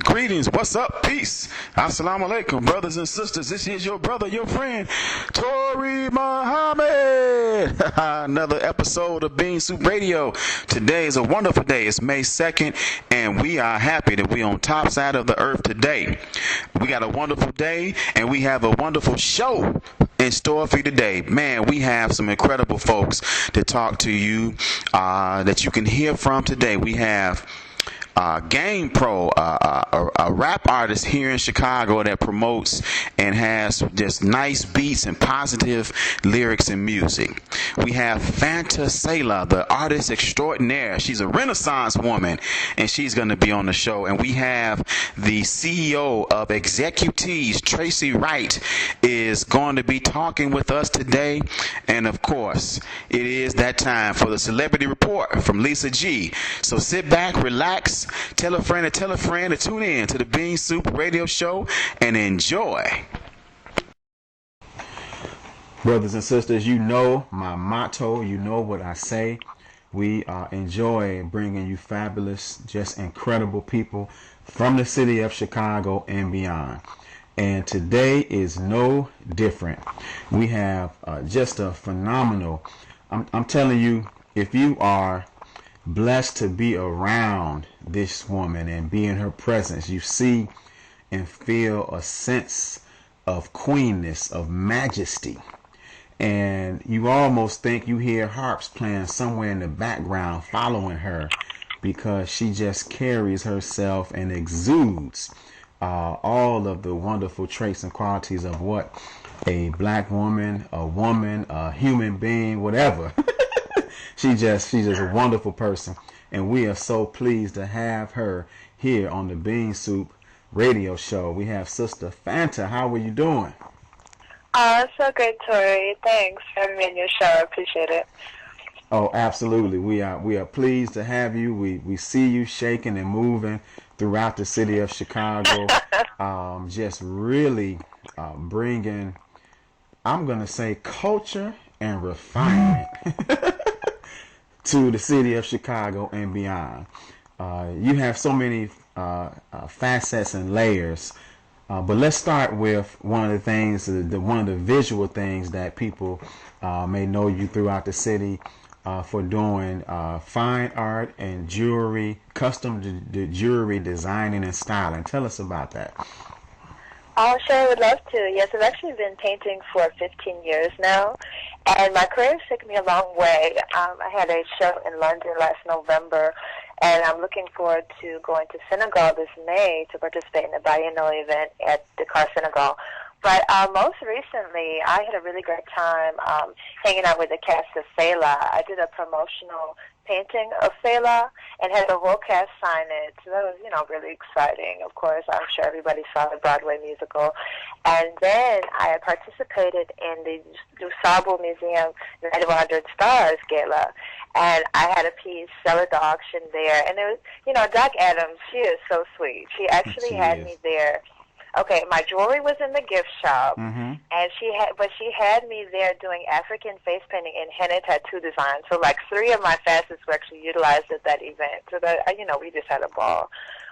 Greetings, what's up, peace, assalamu alaikum, brothers and sisters. This is your brother, your friend, Tori Muhammad. Another episode of Bean Soup Radio. Today is a wonderful day. It's May 2nd, and we are happy that we're on top side of the earth today. We got a wonderful day, and we have a wonderful show in store for you today. Man, we have some incredible folks to talk to you that you can hear from today. We have GAMEPRO, a rap artist here in Chicago that promotes and has just nice beats and positive lyrics and music. We have Fanta Celah, the artist extraordinaire. She's a Renaissance woman, and she's going to be on the show. And we have the CEO of Executives, Tracy Wright, is going to be talking with us today. And of course, it is that time for the Celebrity Report from Lisa G. So sit back, relax, tell a friend to tune in to the Bean Soup Radio Show and enjoy. Brothers and sisters, you know my motto, you know what I say. We enjoy bringing you fabulous, just incredible people from the city of Chicago and beyond. And today is no different. We have just a phenomenal, I'm telling you, if you are blessed to be around this woman and be in her presence, you see and feel a sense of queenness, of majesty. And you almost think you hear harps playing somewhere in the background following her, because she just carries herself and exudes all of the wonderful traits and qualities of what a black woman, a human being, whatever. She's just a wonderful person, and we are so pleased to have her here on the Bean Soup Radio Show. We have Sister Fanta. How are you doing? So good, Tori. Thanks for having me on your show. I appreciate it. Oh, absolutely. We are pleased to have you. We see you shaking and moving throughout the city of Chicago. Just really bringing, I'm going to say, culture and refinement to the city of Chicago and beyond. You have so many facets and layers, but let's start with one of the things, one of the visual things that people may know you throughout the city for doing fine art and jewelry, custom jewelry designing and styling. Tell us about that. Oh, sure, I would love to. Yes, I've actually been painting for 15 years now, and my career has taken me a long way. I had a show in London last November, and I'm looking forward to going to Senegal this May to participate in the biennial event at Dakar, Senegal. But most recently, I had a really great time hanging out with the cast of Celah. I did a promotional painting of Celah and had the whole cast sign it. So that was, really exciting. Of course, I'm sure everybody saw the Broadway musical. And then I participated in the Dusable Museum Night of 100 Stars Gala. And I had a piece sell at the auction there. And it was, Doc Adams, she is so sweet. She actually had me there. Okay, my jewelry was in the gift shop, and she had me there doing African face painting and henna tattoo design. So like 3 of my facets were actually utilized at that event. So that we just had a ball.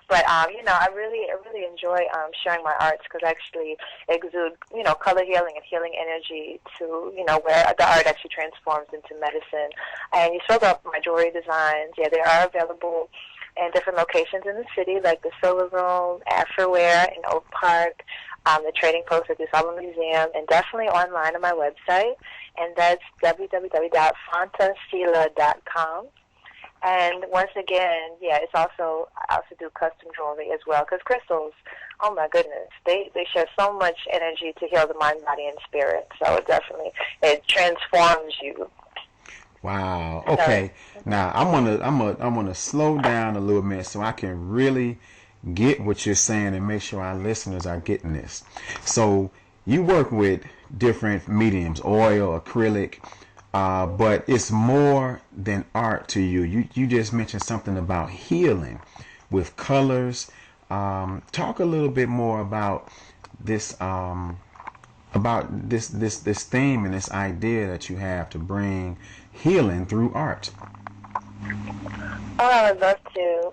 But I really enjoy sharing my arts, because I actually exude color healing and healing energy to where the art actually transforms into medicine. And you spoke about my jewelry designs. Yeah, they are available in different locations in the city, like the Silver Room, Afterwear in Oak Park, the Trading Post at the Dusable Museum, and definitely online on my website, and that's www.fantacelah.com. And once again, it's I also do custom jewelry as well, because crystals, oh my goodness, they share so much energy to heal the mind, body, and spirit. So it transforms you. Wow. Okay. Now I'm gonna slow down a little bit so I can really get what you're saying and make sure our listeners are getting this. So you work with different mediums, oil, acrylic, but it's more than art to you. You just mentioned something about healing with colors. Talk a little bit more about this this theme and this idea that you have to bring healing through art. Oh, I would love to.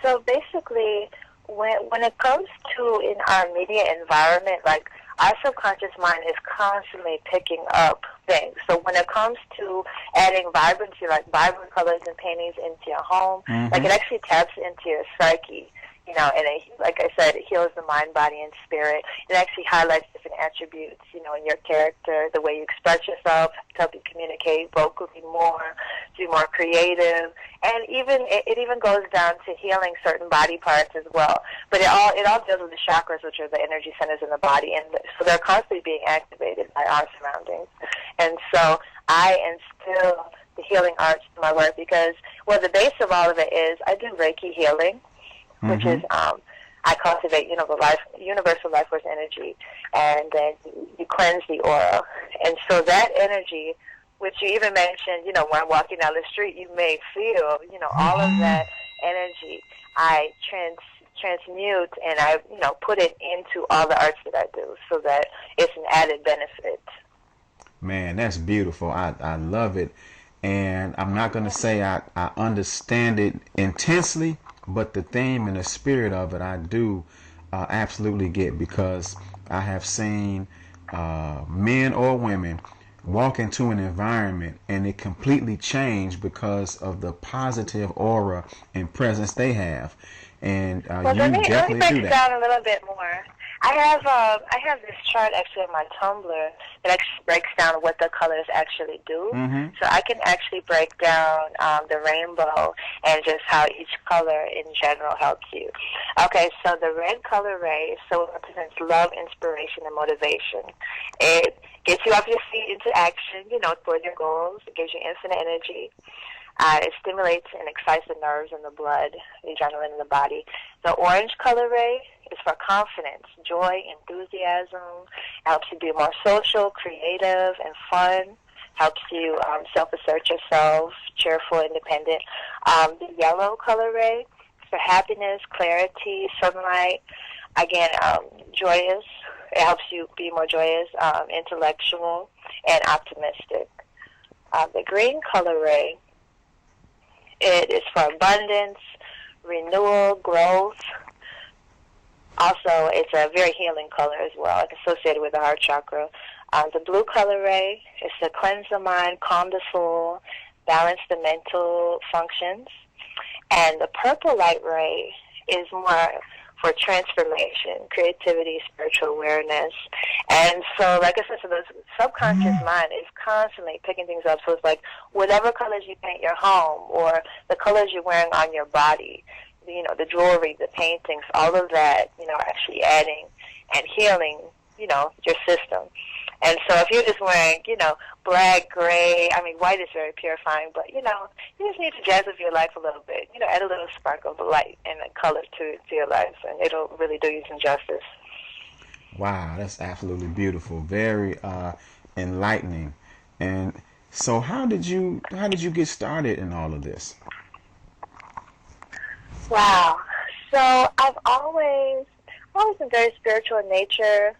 So basically, when it comes to in our media environment, like our subconscious mind is constantly picking up things. So when it comes to adding vibrancy, like vibrant colors and paintings into your home, like it actually taps into your psyche. You know, and it, like I said, it heals the mind, body, and spirit. It actually highlights different attributes, you know, in your character, the way you express yourself, to help you communicate vocally more, to be more creative, and even it even goes down to healing certain body parts as well. But it all deals with the chakras, which are the energy centers in the body, and so they're constantly being activated by our surroundings. And so I instill the healing arts in my work because, well, the base of all of it is I do Reiki healing, which is I cultivate, you know, the universal life force energy, and then you cleanse the aura. And so that energy, which you even mentioned, you know, when walking down the street, you may feel, you know, all of that energy I transmute and I, you know, put it into all the arts that I do so that it's an added benefit. Man, that's beautiful. I love it. And I'm not going to say I understand it intensely, but the theme and the spirit of it I do absolutely get, because I have seen men or women walk into an environment and it completely changed because of the positive aura and presence they have. And well, you let me definitely break do it that. down a little bit more. I have this chart actually on my Tumblr that actually breaks down what the colors actually do. So I can actually break down the rainbow and just how each color in general helps you. Okay, so the red color ray so represents love, inspiration, and motivation. It gets you off your feet into action, you know, toward your goals. It gives you infinite energy. It stimulates and excites the nerves and the blood, the adrenaline in the body. The orange color ray is for confidence, joy, enthusiasm. Helps you be more social, creative, and fun. Helps you self-assert yourself, cheerful, independent. The yellow color ray is for happiness, clarity, sunlight. Again, joyous. It helps you be more joyous, intellectual, and optimistic. The green color ray, it is for abundance, renewal, growth. Also, it's a very healing color as well. It's associated with the heart chakra. The blue color ray is to cleanse the mind, calm the soul, balance the mental functions. And the purple light ray is more for transformation, creativity, spiritual awareness. And so, like I said, so the subconscious mind is constantly picking things up. So it's like whatever colors you paint your home or the colors you're wearing on your body, you know, the jewelry, the paintings, all of that, you know, are actually adding and healing, you know, your system. And so if you're just wearing, you know, black, gray, I mean, white is very purifying, but, you know, you just need to jazz up your life a little bit. You know, add a little spark of light and color to your life, and it'll really do you some justice. Wow, that's absolutely beautiful. Very enlightening. And so how did you get started in all of this? Wow. So I've always been very spiritual in nature,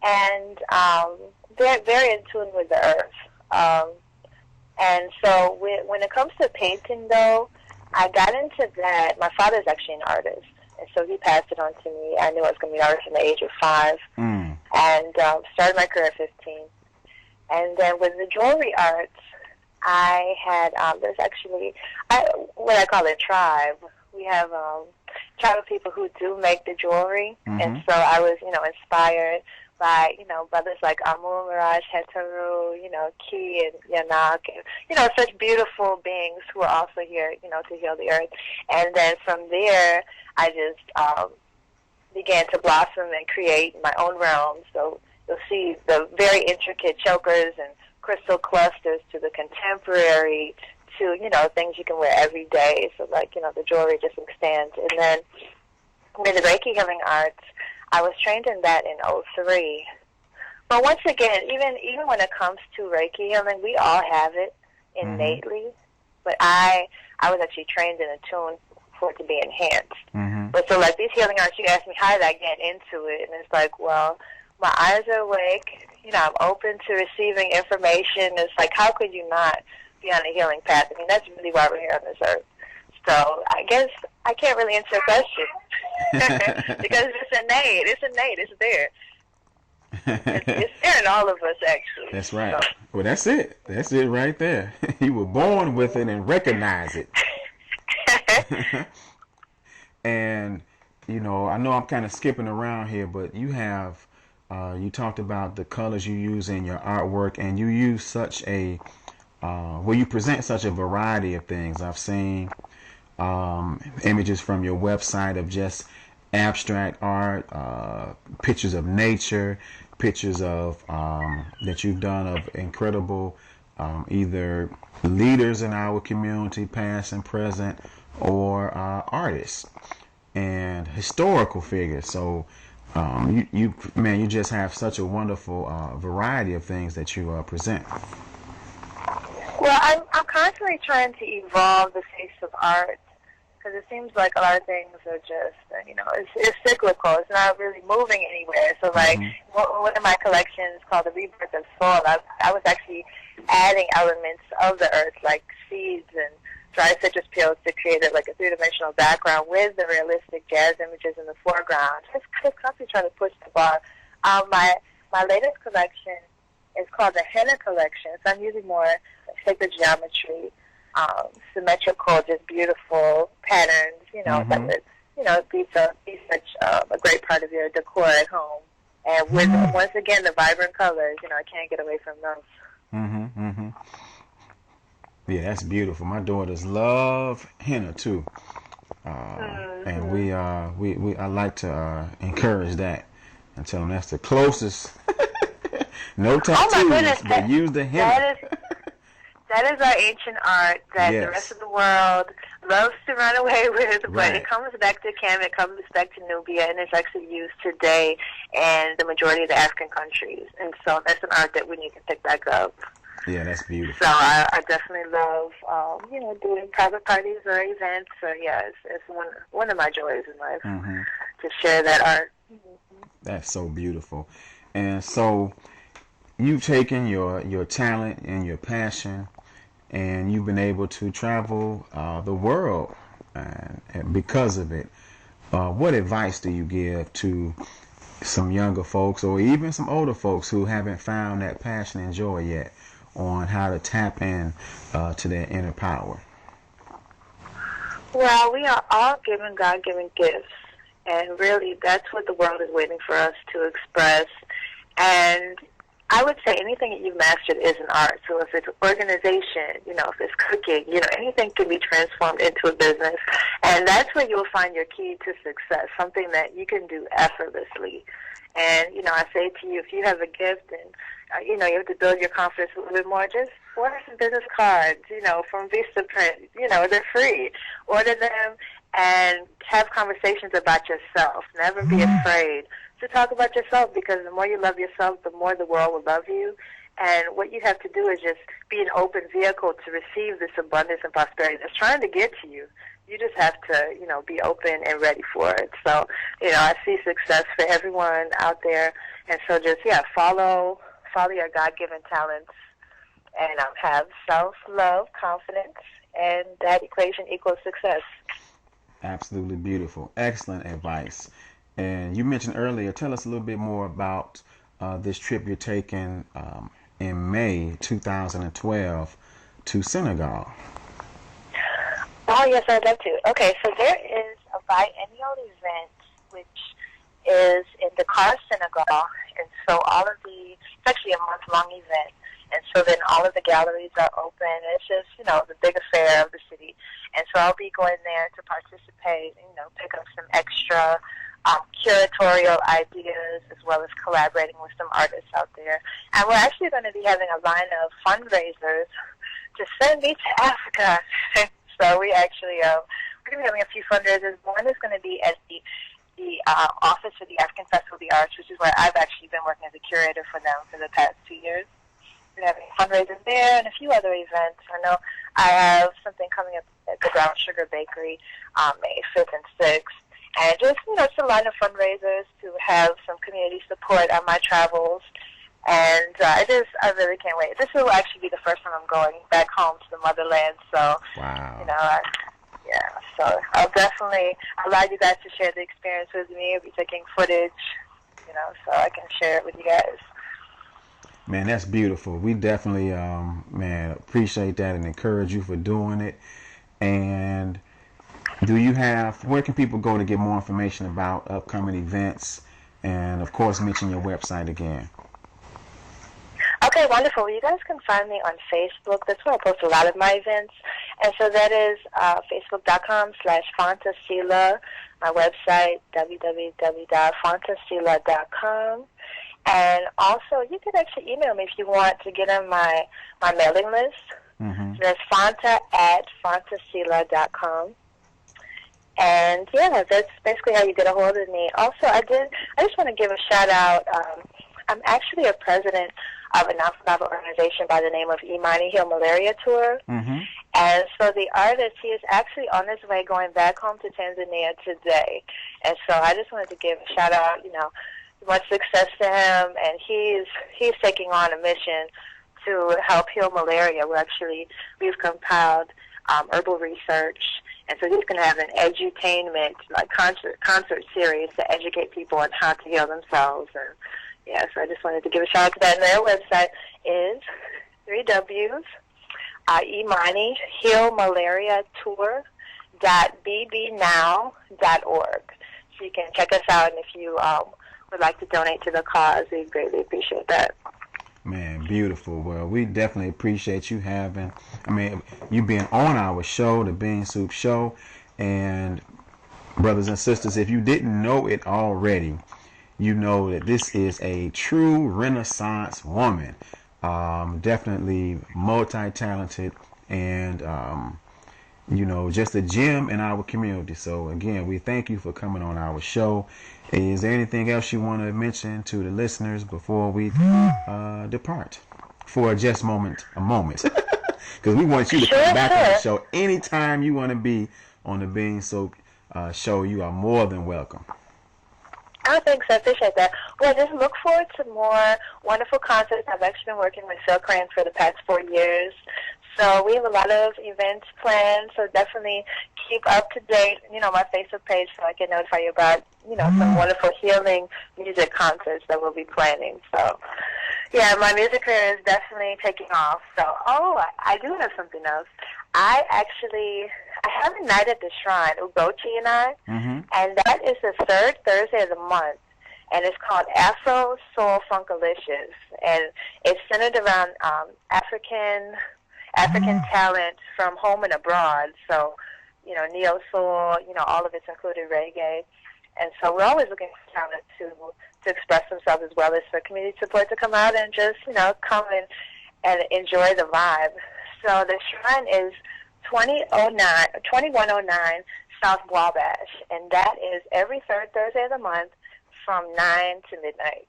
and very in tune with the earth. And so when it comes to painting, though, I got into that. My father's actually an artist, and so he passed it on to me. I knew I was going to be an artist from the age of 5, and started my career at 15. And then with the jewelry arts, I had, there's actually, what I call a tribe. We have a tribe of people who do make the jewelry, and so I was, you know, inspired by, you know, brothers like Amun, Mirage, Hetaru, you know, Ki and Yanak, and, you know, such beautiful beings who are also here, you know, to heal the earth. And then from there, I just began to blossom and create my own realm. So you'll see the very intricate chokers and crystal clusters to the contemporary to, you know, things you can wear every day. So, like, you know, the jewelry just extends. And then with the Reiki healing arts, I was trained in that in '03. But once again, even when it comes to Reiki healing, we all have it innately. But I was actually trained and attuned for it to be enhanced. But so, like, these healing arts, you ask me, how did I get into it? And it's like, well, my eyes are awake. You know, I'm open to receiving information. It's like, how could you not be on a healing path? I mean, that's really why we're here on this earth. So I guess I can't really answer your question because it's innate. It's innate. It's there. It's there in all of us, actually. That's right. So. Well, that's it. That's it right there. You were born with it and recognize it. And, you know I'm kind of skipping around here, but you have, you talked about the colors you use in your artwork, and you use such a, you present such a variety of things. I've seen images from your website of just abstract art, pictures of nature, pictures of that you've done of incredible either leaders in our community, past and present, or artists and historical figures. So you just have such a wonderful variety of things that you present. Well, I'm constantly trying to evolve the face of art, because it seems like a lot of things are just, it's cyclical. It's not really moving anywhere. So, like, one of my collections called The Rebirth of Soil, I was actually adding elements of the earth, like seeds and dried citrus peels, to create like a three-dimensional background with the realistic jazz images in the foreground. Just constantly trying to push the bar. My latest collection is called the Henna Collection. So I'm using more sacred geometry, symmetrical, just beautiful patterns, that would, be such a great part of your decor at home. And with, once again, the vibrant colors, I can't get away from those. Yeah, that's beautiful. My daughters love henna too, and I like to encourage that and tell them that's the closest. No tattoos, oh my goodness, but use the henna. That is our ancient art that the rest of the world loves to run away with, but it comes back to Cam, it comes back to Nubia, and it's actually used today in the majority of the African countries. And so that's an art that we need to pick back up. Yeah, that's beautiful. So I definitely love, doing private parties or events. So yeah, it's one of my joys in life to share that art. That's so beautiful. And so you've taken your talent and your passion, and you've been able to travel the world and because of it. What advice do you give to some younger folks or even some older folks who haven't found that passion and joy yet on how to tap in to their inner power? Well, we are all given God-given gifts, and really that's what the world is waiting for us to express. And I would say anything that you've mastered is an art. So if it's organization, if it's cooking, anything can be transformed into a business. And that's where you'll find your key to success, something that you can do effortlessly. And, I say to you, if you have a gift and, you have to build your confidence a little bit more, just order some business cards, from Vistaprint. They're free. Order them and have conversations about yourself. Never be afraid to talk about yourself, because the more you love yourself, the more the world will love you. And what you have to do is just be an open vehicle to receive this abundance and prosperity that's trying to get to you. You just have to, be open and ready for it. So, I see success for everyone out there. And so just, follow your God-given talents and have self-love, confidence, and that equation equals success. Absolutely beautiful. Excellent advice. And you mentioned earlier, tell us a little bit more about this trip you're taking in May 2012 to Senegal. Oh, yes, I'd love to. Okay, so there is a biennial event which is in Dakar, Senegal. And so it's actually a month-long event. And so then all of the galleries are open. It's just, the big affair of the city. And so I'll be going there to participate, pick up some extra curatorial ideas, as well as collaborating with some artists out there. And we're actually going to be having a line of fundraisers to send me to Africa. So we actually, we're going to be having a few fundraisers. One is going to be at the Office for the African Festival of the Arts, which is where I've actually been working as a curator for them for the past 2 years. We're having fundraisers there and a few other events. I know I have something coming up at the Brown Sugar Bakery May 5th and 6th. And just, it's a line of fundraisers to have some community support on my travels. And I really can't wait. This will actually be the first time I'm going back home to the motherland. So, wow. Yeah, so I'll definitely allow you guys to share the experience with me. I'll be taking footage, so I can share it with you guys. Man, that's beautiful. We definitely, man, appreciate that and encourage you for doing it. And where can people go to get more information about upcoming events? And, of course, mention your website again. Okay, wonderful. Well, you guys can find me on Facebook. That's where I post a lot of my events. And so that is facebook.com/Fanta Celah, my website, www.fantacelah.com. And also, you can actually email me if you want to get on my mailing list. Mm-hmm. So that's Fanta@fantacelah.com. And yeah, that's basically how you get a hold of me. Also, I just want to give a shout out. I'm actually a president of a non-profit organization by the name of Imani Heal Malaria Tour. Mm-hmm. And so the artist, he is actually on his way going back home to Tanzania today. And so I just wanted to give a shout out, much success to him. And he's taking on a mission to help heal malaria. We've compiled herbal research. And so he's going to have an edutainment, concert series to educate people on how to heal themselves. And yeah, so I just wanted to give a shout out to that. And their website is 3Ws, imanihealmalariatour.bbnow.org. So you can check us out, and if you would like to donate to the cause, we greatly appreciate that. Man, beautiful. Well, we definitely appreciate you you being on our show, the Bean Soup Show. And brothers and sisters, if you didn't know it already, you know that this is a true Renaissance woman. Definitely multi-talented and, just a gem in our community. So, again, we thank you for coming on our show. Is there anything else you want to mention to the listeners before we depart for just a moment? Because we want you to come back on the show anytime you want to be on the Bean Soup show. You are more than welcome. Oh, thanks. I appreciate that. Well, just look forward to more wonderful concerts. I've actually been working with Phil Crane for the past 4 years. So we have a lot of events planned, so definitely keep up to date, my Facebook page so I can notify you about, some wonderful healing music concerts that we'll be planning. So, yeah, my music career is definitely taking off. So, I do have something else. I have a night at the shrine, Ugochi and I, and that is the third Thursday of the month, and it's called Afro Soul Funkalicious, and it's centered around African talent from home and abroad. So, neo soul, all of it's included reggae, and so we're always looking for talent to express themselves, as well as for community support to come out and just come and enjoy the vibe. So the shrine is 2109 South Wabash, and that is every third Thursday of the month from 9 to midnight.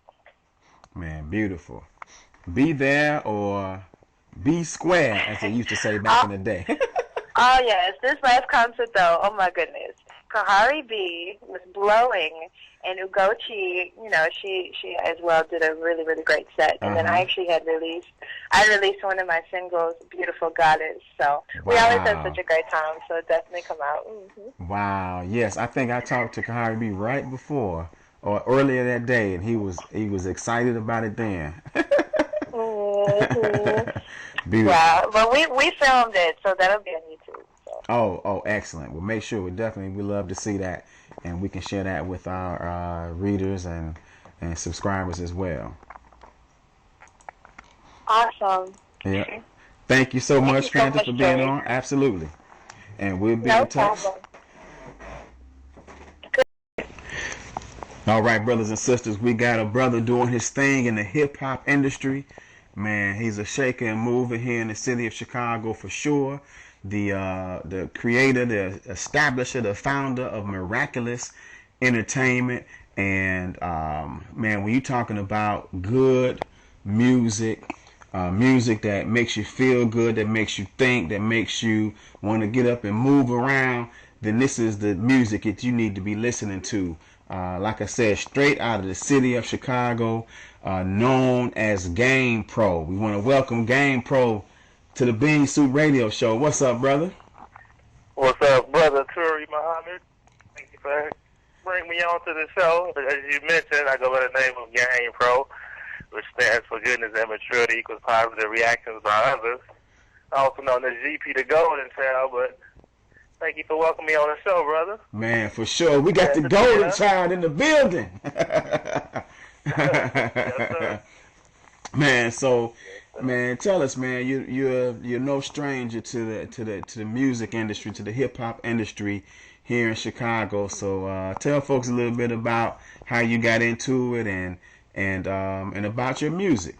Man, beautiful. Be there or be square, as they used to say back in the day. Oh, yes. This last concert, though, oh, my goodness. Kahari B was blowing, and Ugochi, she as well did a really, really great set. And then I actually released one of my singles, Beautiful Goddess. So we always have such a great time, so definitely come out. Mm-hmm. Wow. Yes, I think I talked to Kahari B right before or earlier that day, and he was excited about it then. Mm-hmm. Beautiful. Yeah, but we filmed it, so that'll be on YouTube. So. Oh, excellent. Well, make sure we love to see that, and we can share that with our readers and subscribers as well. Awesome. Yeah. Thank you so much, Fanta, for being on. Absolutely. And we'll be in touch. Problem. All right, brothers and sisters, we got a brother doing his thing in the hip-hop industry. Man, he's a shaker and mover here in the city of Chicago for sure. The creator, the establisher, the founder of Miraculous Entertainment. And, man, when you're talking about good music, music that makes you feel good, that makes you think, that makes you want to get up and move around, then this is the music that you need to be listening to. Like I said, straight out of the city of Chicago, known as GAMEPRO. We want to welcome GAMEPRO to the Bean Soup Radio Show. What's up, brother? What's up, brother? for bringing me on to the show. As you mentioned, I go by the name of GAMEPRO, which stands for Goodness and Maturity Equals Positive Reactions by Others, also known as GP the Golden Child. But thank you for welcoming me on the show, brother. Man, for sure. We got the Golden Child in the building. Yes, sir. Man, so man, tell us, man, you're no stranger to the music industry, to the hip hop industry here in Chicago. So tell folks a little bit about how you got into it and about your music.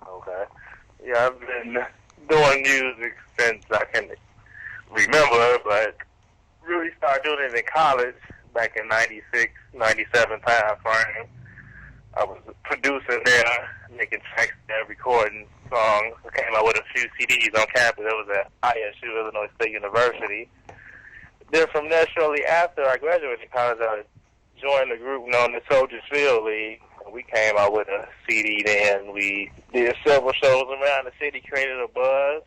Okay. Yeah, I've been doing music since I can remember, but really started doing it in college back in 96, 97 time frame. I was producing there, making tracks there, recording songs. I came out with a few CDs on campus. That was at ISU, Illinois State University. Then from there, shortly after I graduated college, I joined a group known as Soldiers Field League. We came out with a CD then. We did several shows around the city, created a buzz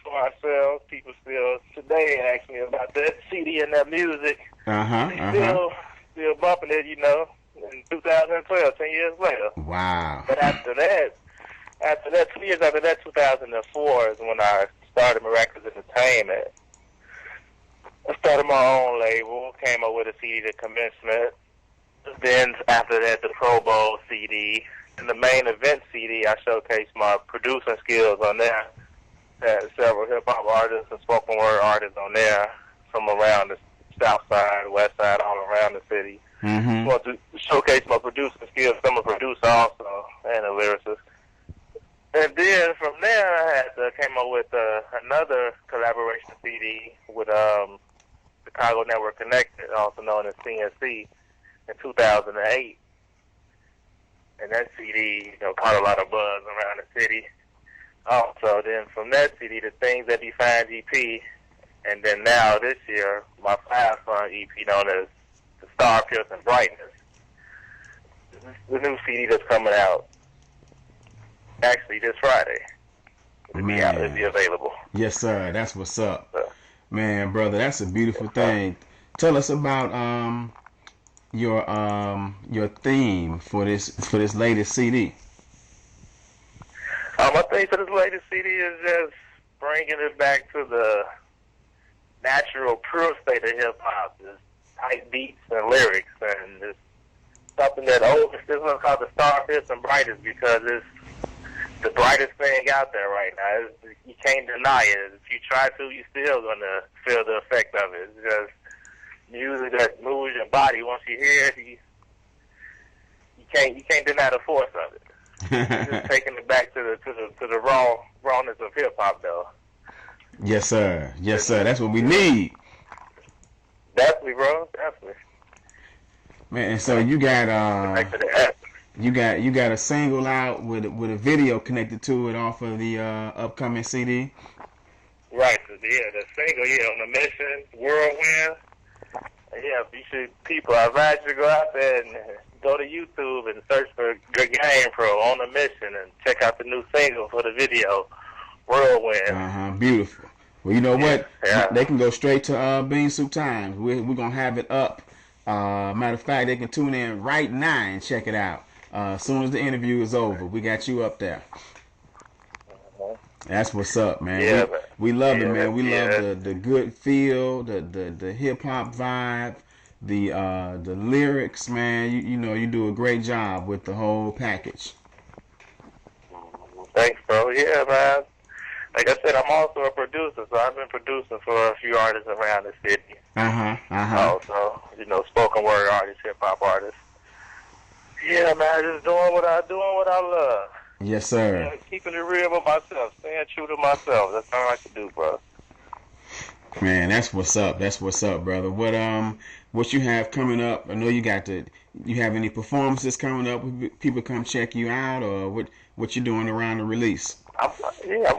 for ourselves. People still today ask me about that CD and that music. Still bumping it, you know, in 2012, 10 years later. Wow. But after that, 2 years after that, 2004 is when I started Miraculous Entertainment. I started my own label, came up with a CD, The Commencement. Then after that, the Pro Bowl CD. And the main event CD, I showcased my producing skills on there. Had several hip-hop artists and spoken word artists on there from around the south side, west side, all around the city. Mm-hmm. Want to showcase my producing skills. I'm a producer also and a lyricist. And then from there, I came up with another collaboration CD with Chicago Network Connected, also known as CNC, in 2008. And that CD, caught a lot of buzz around the city. Also, then from that CD, the Things That Define GP, and then now this year, my 5-song EP known as The Star, Piercing Brightness. The new CD that's coming out actually this Friday. It'll be available. Yes, sir. That's what's up. Man, brother, that's a beautiful thing. Tell us about your theme for this latest CD. My theme for this latest CD is just bringing it back to the natural, pure state of hip hop. Just tight beats and lyrics, and it's something that this one's called The Star, Piercing Brightness because it's the brightest thing out there right now. You can't deny it. If you try to, you're still gonna feel the effect of it. It's just music that moves your body. Once you hear it, you can't deny the force of it. Just taking it back to the rawness of hip hop, though. Yes, sir. Yes, sir. That's what we need. Definitely, bro. Definitely. Man, and so you got a single out with a video connected to it off of the upcoming CD. Right. The single, on the mission, Whirlwind. I advise you to go out there and go to YouTube and search for GAMEPRO on a mission and check out the new single for the video, Whirlwind. Beautiful. Well, you know what? Yeah. They can go straight to Bean Soup Times. We're going to have it up. Matter of fact, they can tune in right now and check it out. As soon as the interview is over, we got you up there. That's what's up, man. Yeah, we love it, man. We love the good feel, the hip hop vibe, the lyrics, man. You do a great job with the whole package. Thanks, bro. Yeah, man. Like I said, I'm also a producer, so I've been producing for a few artists around the city. Also, spoken word artists, hip hop artists. Yeah, man, just doing what I love. Yes, sir. Keeping it real with myself, staying true to myself. That's all I can do, bro. Man, that's what's up. That's what's up, brother. What you have coming up? I know you have any performances coming up? People come check you out, or what you doing around the release? I'm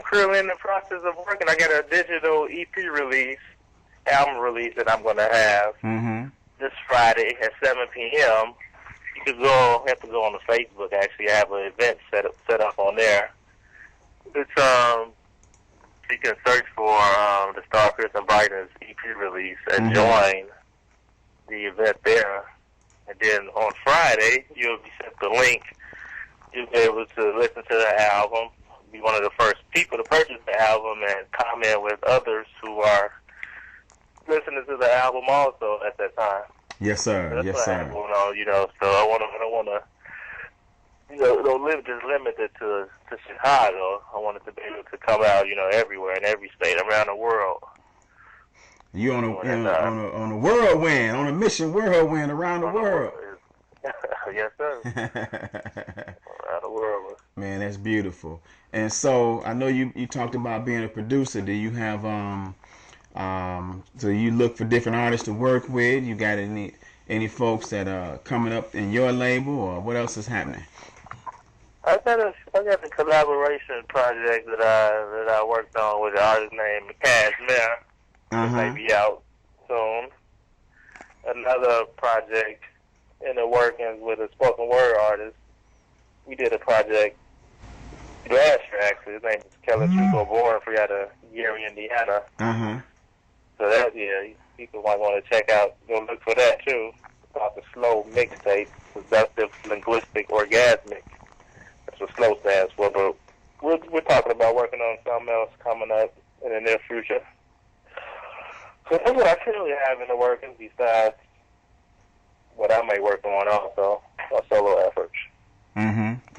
currently in the process of working. I got a digital EP release, album release that I'm going to have this Friday at 7 p.m. You have to go on the Facebook. Actually, I have an event set up on there. It's you can search for the Star, Piercing Brightness EP release and join. the event there. And then on Friday, you'll be sent the link. You'll be able to listen to the album, be one of the first people to purchase the album, and comment with others who are listening to the album also at that time. Yes, sir. That's Yes, what I sir. have going on, so I don't want to, don't just limit it to Chicago. I want it to be able to come out, everywhere in every state around the world. You on a whirlwind, on a mission whirlwind around the world. Yes, sir. Around the world. Man, that's beautiful. And so I know you talked about being a producer. Do you have so you look for different artists to work with? You got any folks that are coming up in your label, or what else is happening? I got a collaboration project that I worked on with an artist named Cashmere. It may be out soon. Another project in the workings with a spoken word artist. We did a project last year, actually. His name is Kelly Chico Born out of Gary, Indiana. So that, people might want to check out, go look for that too. It's called the Slow Mixtape, Seductive Linguistic Orgasmic. That's what SLOW stands for, but we're talking about working on something else coming up in the near future. So that's what I currently have in the workings besides what I may work on also, my solo efforts.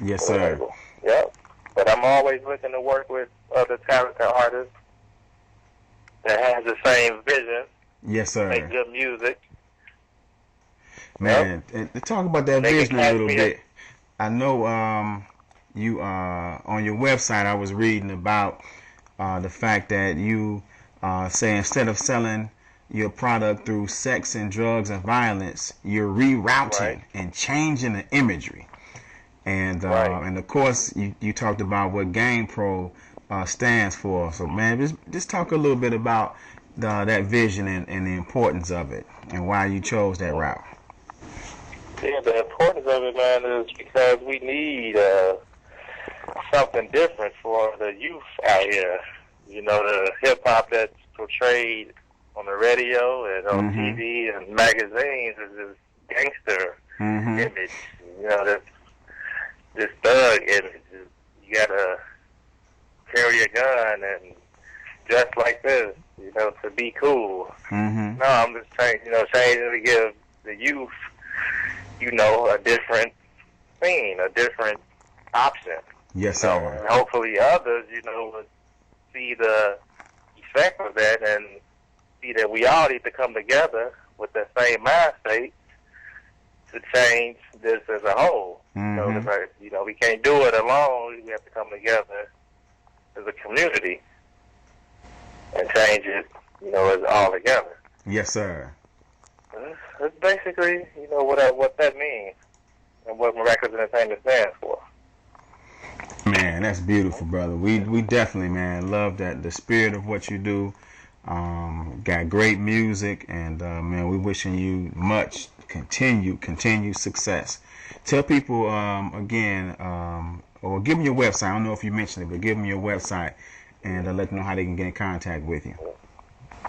Yes, sir. Yep. But I'm always looking to work with other talented artists that has the same vision. Yes, sir. Make good music. Man, and talk about that vision a little bit. I know you on your website I was reading about the fact that you say instead of selling your product through sex and drugs and violence, you're rerouting and changing the imagery. And and of course you talked about what GAMEPRO stands for. So man, just talk a little bit about that vision and the importance of it and why you chose that route. Yeah, the importance of it, man, is because we need something different for the youth out here. The hip hop that's portrayed on the radio and on TV and magazines is this gangster image. This thug image. You gotta carry a gun and dress like this, to be cool. No, I'm just changing to give the youth, a different scene, a different option. Yes, sir. And hopefully others, would see the effect of that and see that we all need to come together with the same mind state to change this as a whole. We can't do it alone. We have to come together as a community and change it, as all together. Yes, sir. That's basically, what that means and what Miraculous Entertainment stands for. Man, that's beautiful, brother. We definitely, man, love that the spirit of what you do. Got great music, and man, we wishing you much continued success. Tell people again, or give them your website. I don't know if you mentioned it, but give them your website and let them know how they can get in contact with you.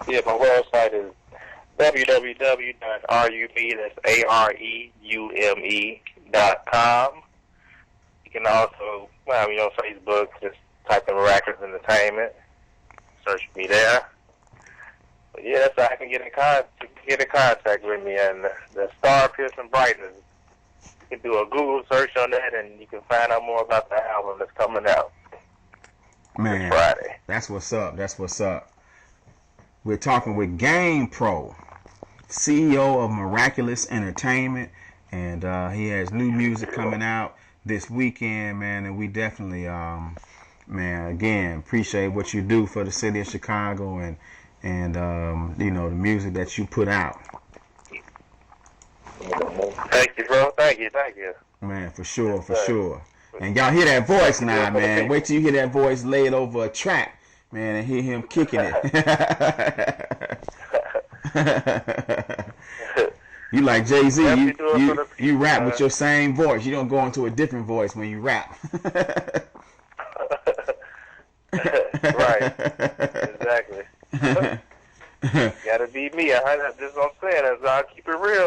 Yeah, my website is www.areume.com. You can also, on Facebook, just type in Miraculous Entertainment. Search me there. But yeah, that's how I can get in contact with me. And the Star Piercing Brightness, you can do a Google search on that, and you can find out more about the album that's coming out. Man, this Friday. That's what's up. That's what's up. We're talking with GAMEPRO, CEO of Miraculous Entertainment, and he has new music coming out this weekend, man. And we definitely, man, again, appreciate what you do for the city of Chicago and the music that you put out. Thank you, bro. Thank you. Man, for sure. And y'all hear that voice now, man. Wait till you hear that voice laid over a track, man, and hear him kicking it. You like Jay-Z, you rap with your same voice. You don't go into a different voice when you rap. Right. Exactly. Gotta be me. That's what I'm saying. I'll keep it real.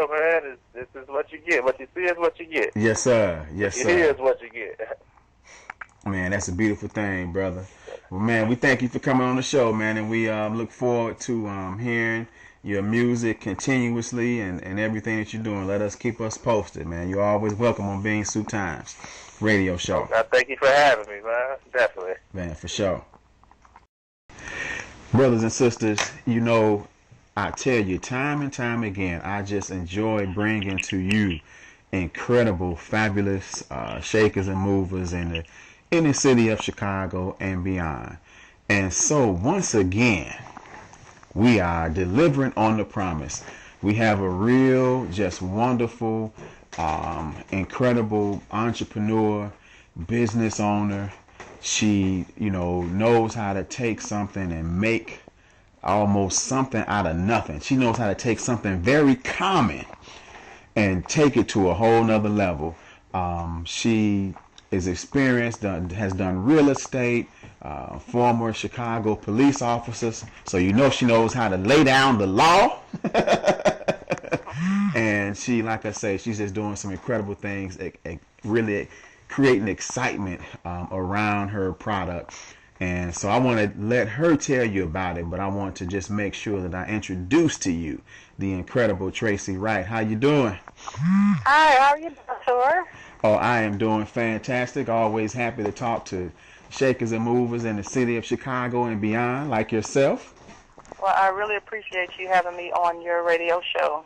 you get. What you see is what you get. Yes, sir. Yes, What sir. you hear is what you get. Man, that's a beautiful thing, brother. Well, man, we thank you for coming on the show, man, and we look forward to hearing your music continuously and everything that you're doing. Let us keep us posted, man. You're always welcome on Bean Soup Times radio show. I thank you for having me, man. Definitely. Man, for sure. Brothers and sisters, you know, I tell you time and time again, I just enjoy bringing to you incredible, fabulous shakers and movers in the city of Chicago and beyond. And so, once again, we are delivering on the promise. We have a real, just wonderful, incredible entrepreneur, business owner. She, knows how to take something and make almost something out of nothing. She knows how to take something very common and take it to a whole nother level. She is experienced, has done real estate, former Chicago police officers, so she knows how to lay down the law. And she, like I say, she's just doing some incredible things, really creating excitement around her product. And so I want to let her tell you about it, but I want to just make sure that I introduce to you the incredible Tracy Wright. How you doing? Hi, how are you, Saor? Oh, I am doing fantastic. Always happy to talk to shakers and movers in the city of Chicago and beyond, like yourself. Well, I really appreciate you having me on your radio show.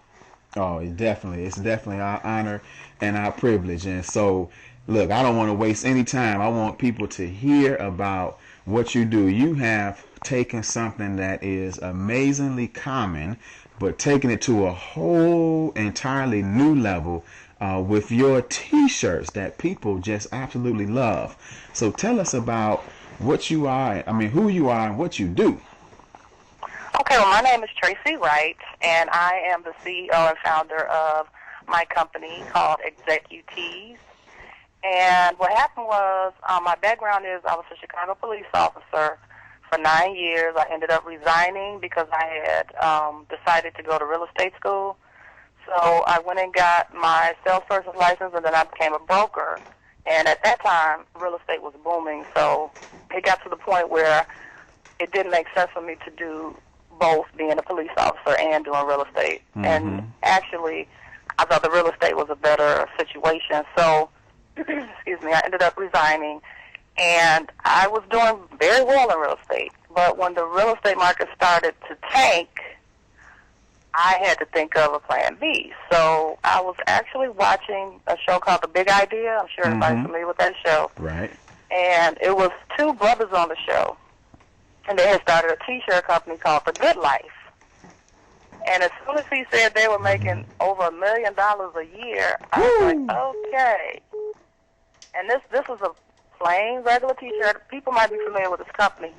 Oh, it's definitely our honor and our privilege. And so, look, I don't want to waste any time. I want people to hear about what you do. You have taken something that is amazingly common, but taken it to a whole entirely new level with your T-shirts that people just absolutely love. So tell us about what you are, who you are and what you do. Okay, well, my name is Tracy Wright, and I am the CEO and founder of my company called Executives. And what happened was, my background is I was a Chicago police officer for 9 years. I ended up resigning because I had decided to go to real estate school. So I went and got my salesperson's license, and then I became a broker. And at that time, real estate was booming, so it got to the point where it didn't make sense for me to do both, being a police officer and doing real estate. Mm-hmm. And actually, I thought the real estate was a better situation. So, excuse me, I ended up resigning, and I was doing very well in real estate. But when the real estate market started to tank, I had to think of a plan B. So I was actually watching a show called The Big Idea. I'm sure everybody's familiar with that show. Right. And it was two brothers on the show. And they had started a T-shirt company called The Good Life. And as soon as he said they were making over $1 million a year, I was like, okay. And this was a plain, regular T-shirt. People might be familiar with this company.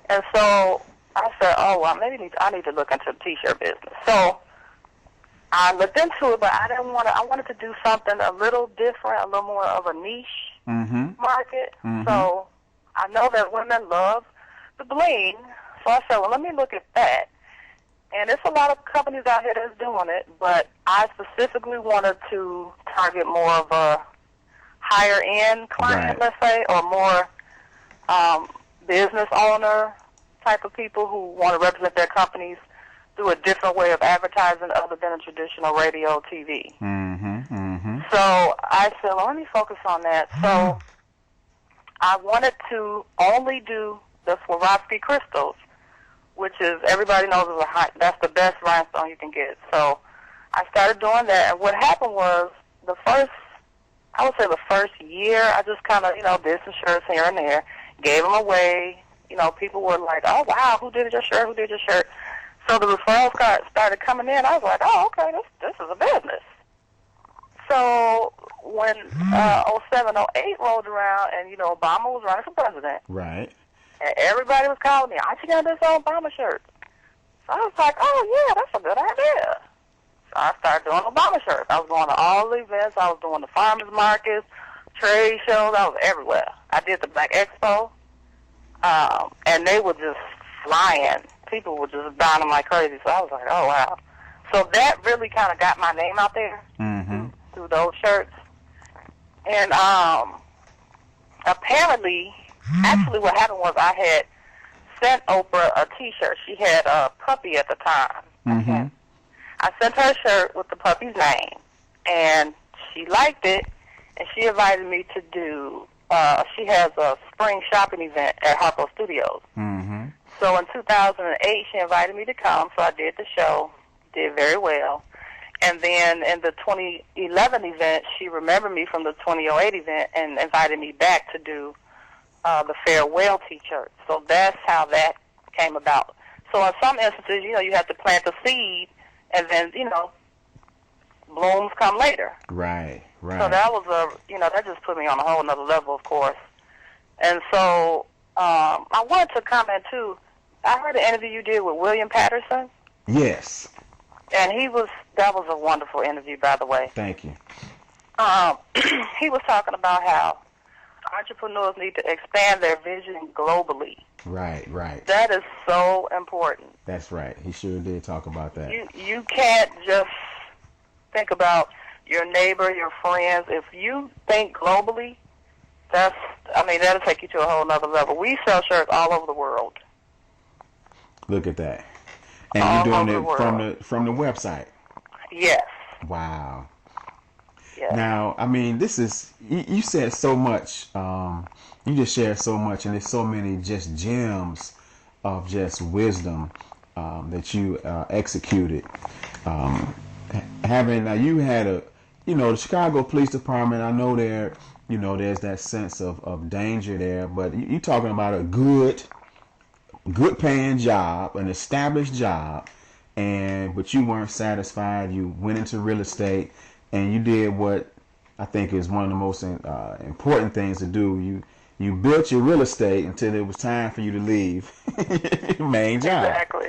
And so I said, oh, well, maybe I need to look into the T-shirt business. So I looked into it, but I wanted to do something a little different, a little more of a niche market. So I know that women love the bling. So I said, well, let me look at that. And there's a lot of companies out here that's doing it, but I specifically wanted to target more of a higher-end client, let's say, or more business owner type of people who want to represent their companies through a different way of advertising other than a traditional radio or TV. So I said, well, let me focus on that. So I wanted to only do the Swarovski crystals, which is, everybody knows is that's the best rhinestone you can get. So I started doing that, and what happened was the first year, I just kind of, did some shirts here and there, gave them away. People were like, oh, wow, who did your shirt, So the referrals started coming in. I was like, oh, okay, this is a business. So when 07, 08 rolled around and, Obama was running for president. Right. And everybody was calling me, aren't you going to do some Obama shirts? So I was like, oh, yeah, that's a good idea. So I started doing Obama shirts. I was going to all the events. I was doing the farmers markets, trade shows. I was everywhere. I did the Black Expo. And they were just flying. People were just buying them like crazy. So I was like, oh, wow. So that really kind of got my name out there. do those shirts. And apparently, actually what happened was I had sent Oprah a T-shirt. She had a puppy at the time. Mm-hmm. I sent her a shirt with the puppy's name, and she liked it, and she invited me to do, she has a spring shopping event at Harpo Studios. Mm-hmm. So in 2008, she invited me to come, so I did the show, did very well. And then in the 2011 event, she remembered me from the 2008 event and invited me back to do the farewell T-shirt. So that's how that came about. So in some instances, you know, you have to plant the seed, and then, you know, blooms come later. Right, right. So that was that just put me on a whole nother level, of course. And so I wanted to comment, too. I heard an interview you did with William Patterson. Yes. And that was a wonderful interview, by the way. Thank you. He was talking about how entrepreneurs need to expand their vision globally. Right, right. That is so important. That's right. He sure did talk about that. You can't just think about your neighbor, your friends. If you think globally, that'll take you to a whole nother level. We sell shirts all over the world. Look at that. And all you're doing it from the website. Yes. Wow. Yes. Now, I mean, this is, you said so much, you just shared so much, and there's so many just gems of just wisdom that you executed. You had the Chicago Police Department, I know there's that sense of danger there, but you're talking about a good paying job, an established job, but you weren't satisfied. You went into real estate, and you did what I think is one of the most important things to do. You built your real estate until it was time for you to leave your main job. Exactly.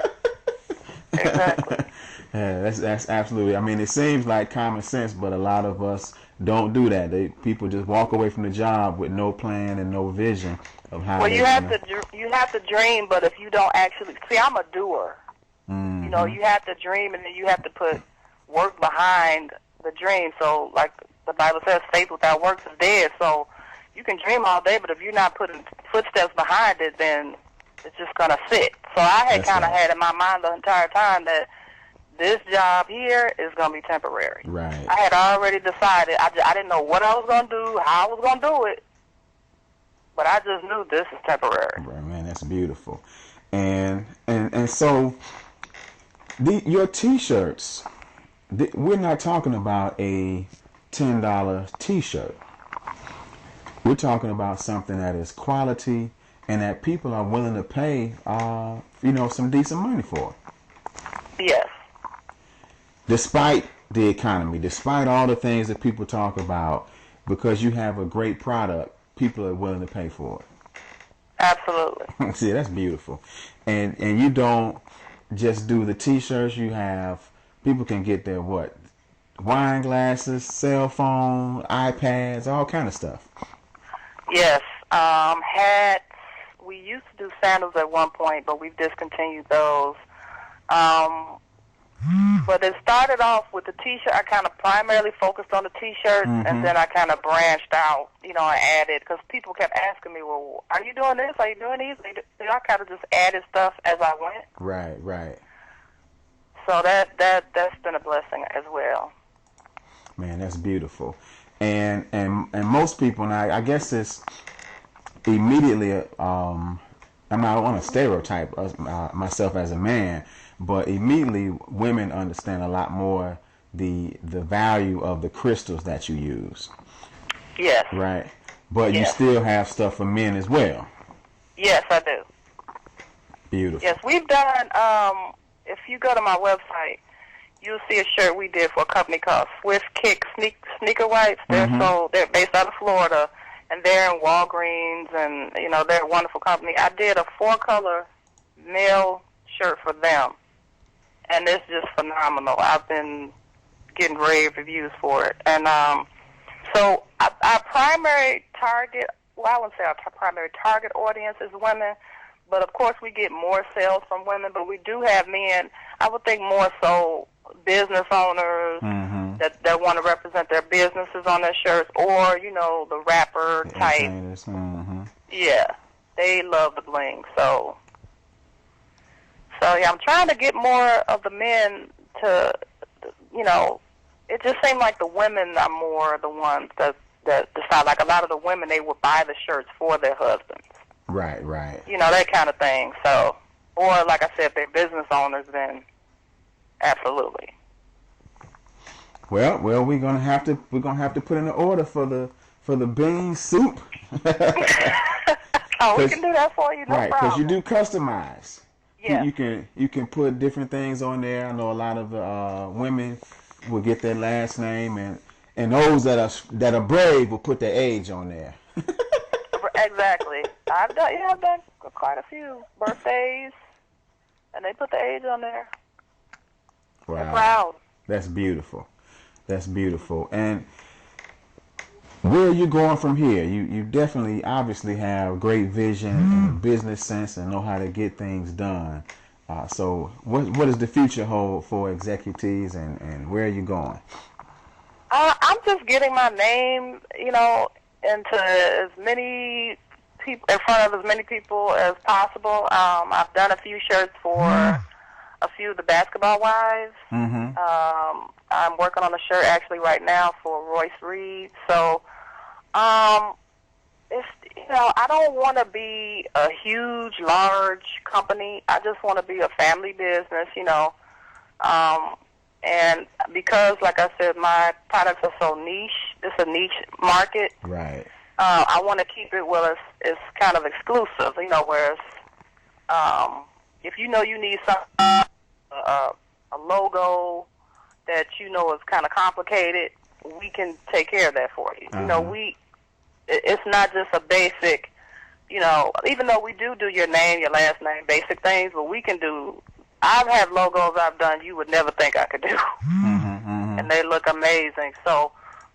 Yeah, that's absolutely. I mean, it seems like common sense, but a lot of us don't do that. People just walk away from the job with no plan and no vision of how. Well, you have to dream, but if you don't actually see, I'm a doer. Mm-hmm. You know, you have to dream, and then you have to put work behind the dream. So, like the Bible says, faith without works is dead. So, you can dream all day, but if you're not putting footsteps behind it, then it's just gonna sit. So, I had kind of had in my mind the entire time that this job here is going to be temporary. Right. I had already decided. I didn't know what I was going to do, how I was going to do it, but I just knew this is temporary. Right, man, that's beautiful. And so your T-shirts, we're not talking about a $10 T-shirt. We're talking about something that is quality and that people are willing to pay, some decent money for. Yes. Despite the economy, despite all the things that people talk about, because you have a great product, people are willing to pay for it. Absolutely. See, that's beautiful. And you don't just do the T-shirts. You have, people can get their wine glasses, cell phone, iPads, all kind of stuff. Yes. Hats. We used to do sandals at one point, but we've discontinued those. But it started off with the T-shirt. I kind of primarily focused on the T-shirts, and then I kind of branched out, and added, because people kept asking me, well, are you doing this? Are you doing these? I kind of just added stuff as I went. Right, right. So that's been a blessing as well. Man, that's beautiful. And most people, and I guess it's immediately, I'm not want to stereotype myself as a man, but immediately women understand a lot more the value of the crystals that you use. Yes. Right. But yes. You still have stuff for men as well. Yes, I do. Beautiful. Yes, we've done, if you go to my website, you'll see a shirt we did for a company called Swift Kick Sneaker Wipes. They're based out of Florida, and they're in Walgreens, and, they're a wonderful company. I did a 4-color male shirt for them, and it's just phenomenal. I've been getting rave reviews for it. And so our primary target, I wouldn't say our primary target audience is women, but of course we get more sales from women, but we do have men, I would think more so business owners that want to represent their businesses on their shirts, or the rapper type. Yeah, they love the bling. So yeah, I'm trying to get more of the men to, it just seemed like the women are more the ones that decide. Like a lot of the women, they would buy the shirts for their husbands. Right. That kind of thing. So, or like I said, if they're business owners, then absolutely. Well, we're gonna have to put in an order for the bean soup. Oh, we can do that for you, no right, problem. Because you do customize. Yeah. You can put different things on there. I know a lot of women will get their last name, and those that are brave will put their age on there. Exactly. I've done quite a few birthdays, and they put the age on there. Wow. They're proud. That's beautiful. And where are you going from here? You definitely, obviously have great vision and business sense and know how to get things done. So what does the future hold for executives, and where are you going? I'm just getting my name, into as many people, in front of as many people as possible. I've done a few shirts for a few of the basketball wives. I'm working on a shirt actually right now for Royce Reed. So, it's, I don't want to be a huge, large company. I just want to be a family business, and because, like I said, my products are so niche, it's a niche market. Right. I want to keep it it's kind of exclusive, whereas if you need something, a logo that is kind of complicated, we can take care of that for you. It's not just a basic, even though we do your name, your last name, basic things, but we can do. I've had logos I've done you would never think I could do, and they look amazing. So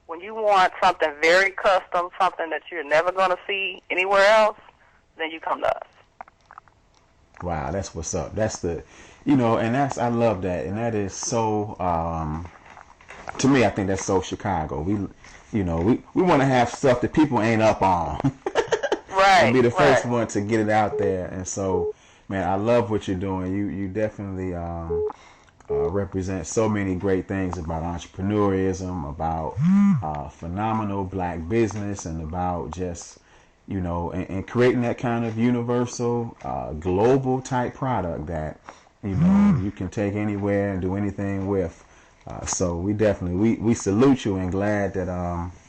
when you want something very custom, something that you're never going to see anywhere else, then you come to us. Wow, that's what's up. That's the, and I love that, and that is so. To me, I think that's so Chicago. We want to have stuff that people ain't up on. Right. And be the first one to get it out there, and so. Man, I love what you're doing. You definitely represent so many great things about entrepreneurism, about phenomenal black business, and about just, and creating that kind of universal, global type product that, you can take anywhere and do anything with. So we definitely, we salute you and glad that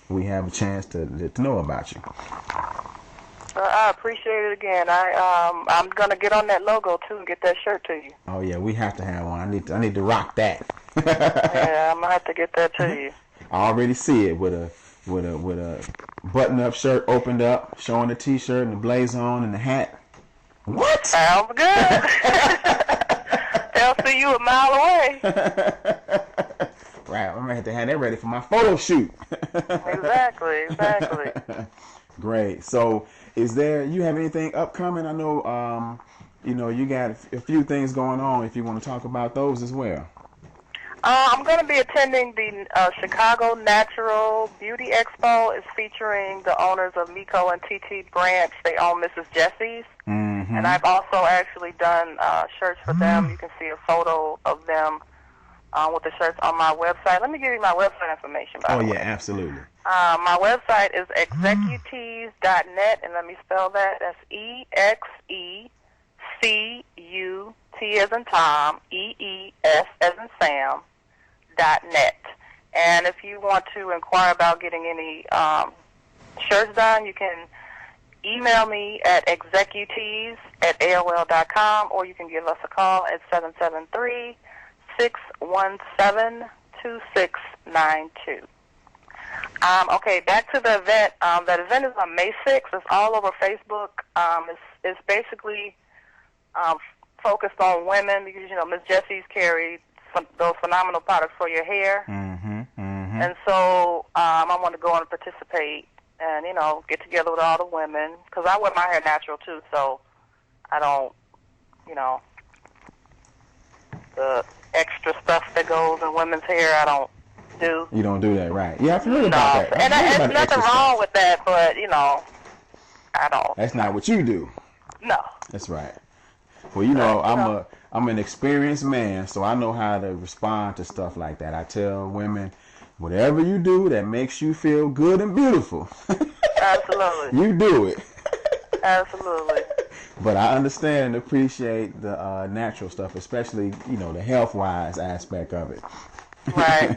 we have a chance to know about you. I appreciate it again. I'm gonna get on that logo too and get that shirt to you. Oh yeah, we have to have one. I need to rock that. Yeah, I'm gonna have to get that to you. I already see it with a button-up shirt opened up, showing the T-shirt and the blazer on and the hat. What? Sounds good. They'll see you a mile away. Right, I'm gonna have to have that ready for my photo shoot. Exactly. Great. So, you have anything upcoming? I know, you got a few things going on. If you want to talk about those as well. I'm going to be attending the Chicago Natural Beauty Expo. It's featuring the owners of Miko and TT Branch. They own Mrs. Jessie's. And I've also actually done shirts for them. You can see a photo of them with the shirts on my website. Let me give you my website information, by the way. Oh, yeah, absolutely. My website is executives.net, and let me spell that. That's EXECUT as in Tom, EES as in Sam, .net. And if you want to inquire about getting any shirts done, you can email me at executives@AOL.com, or you can give us a call at 773-617-2692. Okay, back to the event. That event is on May 6th. It's all over Facebook. It's basically focused on women because, Miss Jessie's carried those phenomenal products for your hair. And so I want to go and participate and, get together with all the women because I wear my hair natural, too, so I don't, the extra stuff that goes in women's hair, I don't do. You don't do that, right? Yeah, I've heard No, about that. and there's nothing wrong with that, but I don't. That's not what you do. No. That's right. Well, I'm an experienced man, so I know how to respond to stuff like that. I tell women, whatever you do that makes you feel good and beautiful, Absolutely. you do it. Absolutely. But I understand and appreciate the natural stuff, especially, the health-wise aspect of it. Right.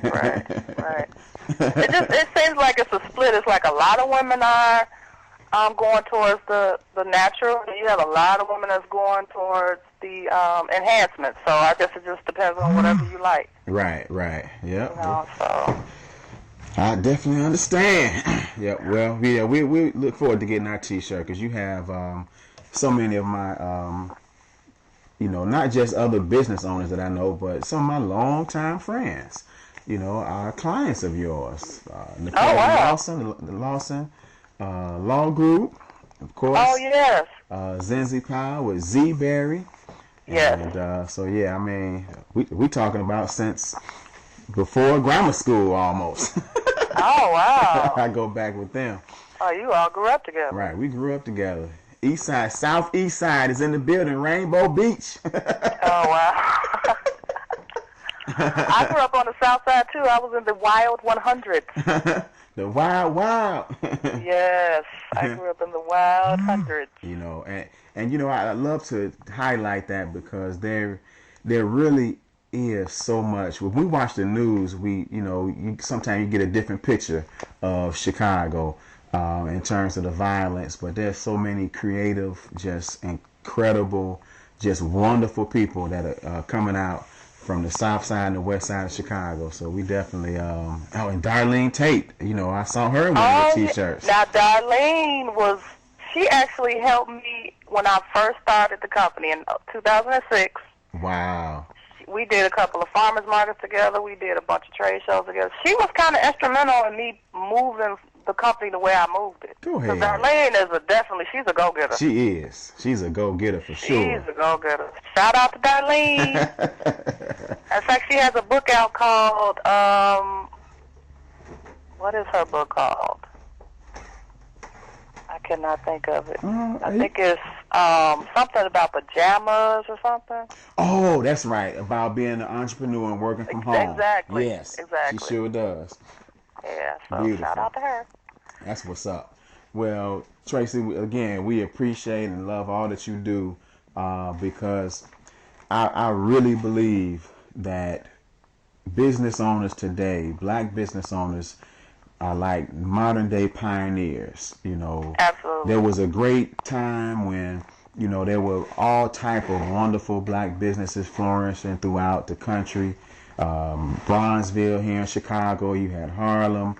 It seems like it's a split. It's like a lot of women are going towards the natural, and you have a lot of women that's going towards the enhancement. So I guess it just depends on whatever you like. Right. Yep. So I definitely understand. Yeah. Well, we look forward to getting our T-shirt because you have so many of my, not just other business owners that I know, but some of my longtime friends. Are clients of yours. Nicole Lawson, the Lawson Law Group, of course. Oh, yes. Zenzi Powell with Z Berry. Yes. And so yeah, I mean, we talking about since before grammar school almost. Oh, wow. I go back with them. Oh, you all grew up together. Right, we grew up together. East side, southeast side is in the building. Rainbow Beach. Oh, wow. I grew up on the south side too. I was in the Wild 100s. The Wild. Yes, I grew up in the Wild 100s. And I love to highlight that because there really is so much. When we watch the news, sometimes you get a different picture of Chicago in terms of the violence, but there's so many creative, just incredible, just wonderful people that are coming out from the south side and the west side of Chicago. So we definitely, and Darlene Tate, I saw her in one of the T-shirts. Now, Darlene she actually helped me when I first started the company in 2006. Wow. We did a couple of farmers markets together. We did a bunch of trade shows together. She was kind of instrumental in me moving the company the way I moved it. Go ahead. Darlene is she's a go-getter. She is. She's a go-getter for sure. She's a go-getter. Shout out to Darlene. In fact, she has a book out called, what is her book called? I cannot think of it. I think it's something about pajamas or something. Oh, that's right. About being an entrepreneur and working from home. Exactly. Yes. Exactly. She sure does. Yeah, so Beautiful. shout out to her. That's what's up. Well, Tracy, again, we appreciate and love all that you do because I really believe that business owners today, black business owners, are like modern day pioneers. Absolutely. There was a great time when there were all type of wonderful black businesses flourishing throughout the country. Bronzeville here in Chicago, you had Harlem,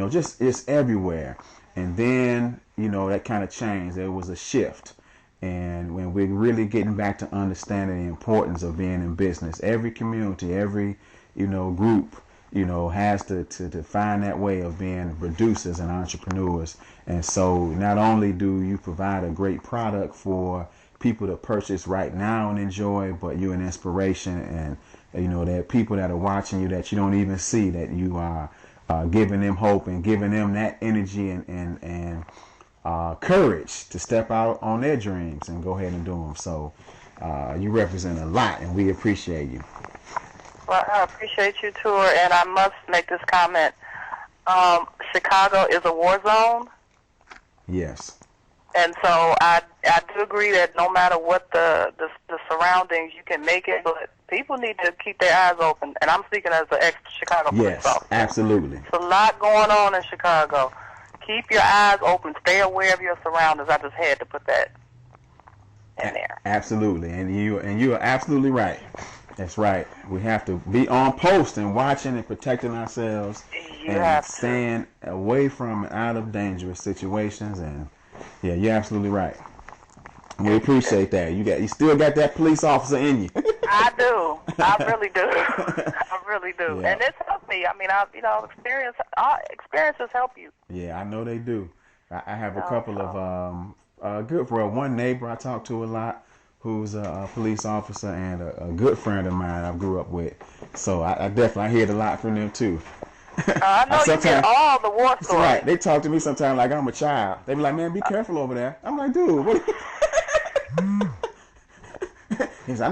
just it's everywhere. And then that kind of changed. There was a shift, and when we're really getting back to understanding the importance of being in business, every community, every group has to find that way of being producers and entrepreneurs. And so not only do you provide a great product for people to purchase right now and enjoy, but you're an inspiration, and there are people that are watching you that you don't even see, that you are giving them hope and giving them that energy and courage to step out on their dreams and go ahead and do them. So you represent a lot, and we appreciate you. Well, I appreciate you too, and I must make this comment. Chicago is a war zone. Yes. And so I do agree that no matter what the surroundings, you can make it, but people need to keep their eyes open. And I'm speaking as an ex-Chicago police officer. Yes, absolutely. There's a lot going on in Chicago. Keep your eyes open. Stay aware of your surroundings. I just had to put that in there. Absolutely, and you are absolutely right. That's right. We have to be on post and watching and protecting ourselves and staying away from and out of dangerous situations. And yeah, you're absolutely right. We appreciate that. You still got that police officer in you. I do. I really do. I really do. Yeah. And it's helped me. I mean, experiences help you. Yeah, I know they do. I have a couple of one neighbor I talk to a lot, who's a police officer, and a good friend of mine I grew up with. So I definitely hear it a lot from them too. I know you get all the war stories. Right. They talk to me sometimes like I'm a child. They be like, man, be careful over there. I'm like, dude, what? I'm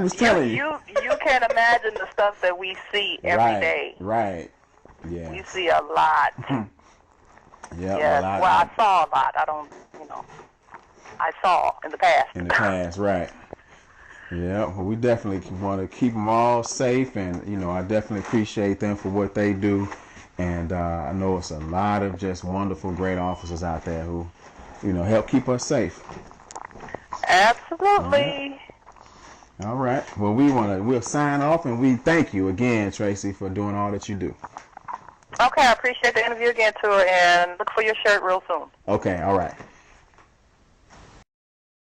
just telling you. You can't imagine the stuff that we see every day. Right. Yeah. We see a lot. Yeah. I saw a lot. I saw in the past. In the past, right. Yeah, well, we definitely want to keep them all safe, and, I definitely appreciate them for what they do. And I know it's a lot of just wonderful, great officers out there who, help keep us safe. Absolutely. All right. Well, we'll sign off, and we thank you again, Tracy, for doing all that you do. Okay, I appreciate the interview again, too, and look for your shirt real soon. Okay, all right.